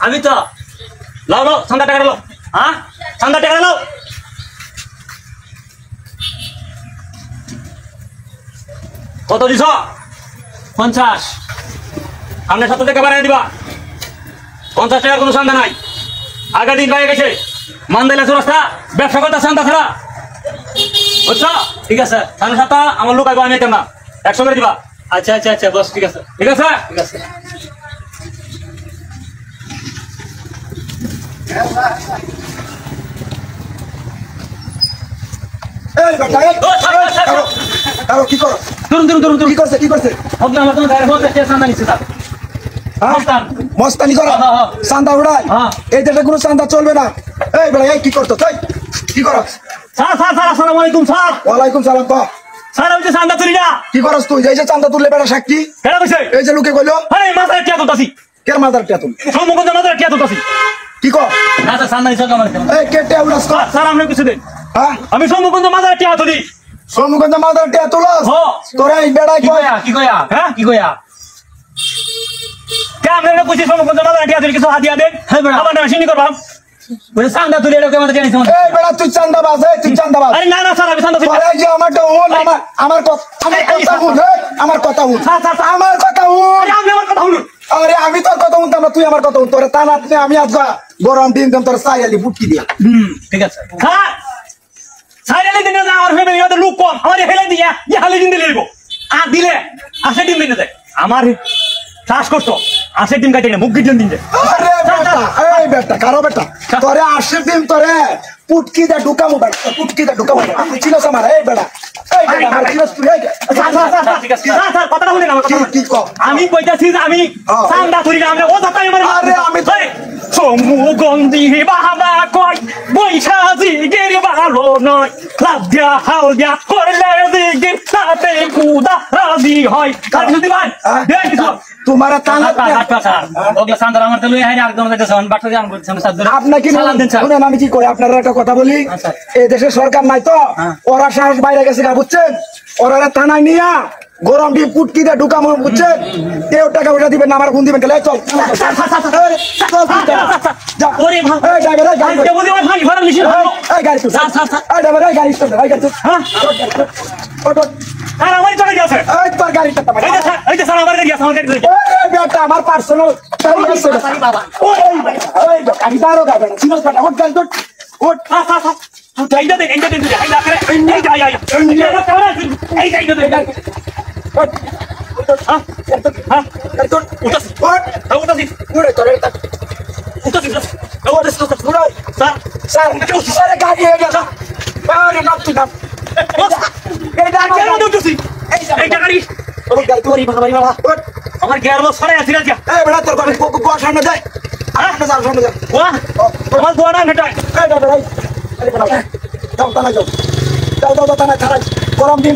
আমি তো লাও লাও চান্দা টাকা লাও হ্যাঁ চান্দা টাকা লাও কত দিছ 50 সামনে 7 টাকা বাড়াই দিবা 50 টাকার কোনো চান্দা নাই আগের দিন পাই গেছে মানদাইলা রাস্তা ব্যবসা করতে চান্দা ছাড়া বুঝছো ঠিক আছে সামনে 7 আমার লোক আইবো আমি এটা না 100 করে দিবা আচ্ছা আচ্ছা আচ্ছা বস ঠিক আছে ঠিক আছে ঠিক আছে এই বেটা এই কি করো তুরুন কি করছে আপনি আমার তো গাড়ি হতে চান্দা নিছে স্যার মস্তানি করো চান্দা উড়াই এই দেশে কোনো চান্দা চলবে না এই বেটা এই কি করতো তাই কি করো স্যার স্যার স্যার আসসালামু আলাইকুম স্যার ওয়ালাইকুম সালাম কো স্যার আমি যে চান্দা তুলি না কি করছ তুই এই যে চান্দা তুললে বেটা সাক্ষী কেডা কইছে এই যে লোকে কইলো আরে মাথায় টিয়া তুলতাছি কের মাদার টিয়া তুল সম্মুখে মাথায় টিয়া তুলতাছি কি কর না স্যার চান্দা নিছে আমার এই কে টিয়া উড়াস কর স্যার আপনি কিছু দেন হ্যাঁ আমি সম্মুখে মাথায় টিয়া তুলি সোমগঞ্জ মাদার টিয়া তুলস তোরা এই বেড়াই কি কইয়া হ্যাঁ কি কইয়া কে আপনি কইছে সম্মুখে মাথায় টিয়া তুলি কিছু হাতিয়া দেন আবার না শুনি করবাম বলে চান্দা তুলি এরকম আমাদের জানিস এই বেড়া তুই চান্দাবাজ তুই চান্দাবাজ আরে না না স্যার আমি চান্দা তুলি আরে যে আমারটা হল আমার কথা হল আমার কথা হল আমার কথা হল আরে আপনি আমার কথা শুনুন আরে আমি তোর কথা শুনতাম না তুই আমার কথা শুন তোরে টানা আমি আজ গরম দিন দিন তোর চাইয়ালি বুটকি দিয়া ঠিক আছে হ্যাঁ সাইরালি দিনে না আমার ফ্যামিলি ওদের লোক কম আমার হেলে দিয়া যে হালি দিন দিলে আর দিলে আসে ডিম দিনে দেয় আমার চাষ করতো আসে ডিম কাটে না মুখ গিয়ে দিন দেয় আরে বেটা এই বেটা কারো বেটা তোরে 80 দিন তোরে পুটকি দা ঢুকামু বেটা পুটকি দা ঢুকামু তুই চিনস আমার এই বেটা আমার চিনস তুই ঠিক আছে স্যার কথাটা শুনেন আমার কথা কি কও আমি কইতাছি যে আমি চান্দা ধরি না আমরা ও দাতাই আমার আরে আমি সমুগন্ধি বাবা কই বৈশাখী গেরে ভালো নয় লাভ দিয়া হাল দিয়া করলে দিকে সাথে কুদা রাজি হয় কাজ যদি ভাই দেখ কিছু তোমার টানা ওগলা চান্দা আমার তো লই হাই একদম যাইতেছে বাটটা জান করছে আমি সাদ আপনাকে শুনেন আমি কি কই আপনারা একটা কথা বলি এই দেশে সরকার নাই তো ওরা সাহস বাইরে গেছে না বুঝছেন ওরা থানায় নিয়া গরম দিয়ে পুটকি দিয়ে ঢুকামো বুঝছেন কেউ টাকা পয়সা দিবেন না আমার ফোন দিবেন চল ওরে ভাই ড্রাইভার গাড়ি বলি ভাই ভাড়া নিছি গাড়ি ড্রাইভার গাড়ি হ্যাঁ আর আমারই চলে গেছে তোর গাড়িটা এই যে স্যার আমার গাড়ি আছে আমার গাড়ি বেটা আমার পার্সোনাল বাবা আমি তারও গাড়ি চিনস বেটা ওট গাড়ি তোর ওট এইটা দেন এইটা দেন এইটা করে এইটা আই এইটা দেন ওট হ্যাঁ তোর উঠাস উঠাসি ওরে তোর উঠাসি স্যার স্যার গাড়ি হয়ে গেছে আরে নাম তুই নাম এইটা কেন উঠাসি এইটা গাড়ি তোর বাবা আমার গিয়ার বক্স ছড়াই আছে রাজা এই বেটা তোর গাড়ি গোয়া সামনে যায় সামনে যা গোয়া আমার গোয়া না হেটাই এই দাদা যাও তানা যাও যাও তানা গরম দিন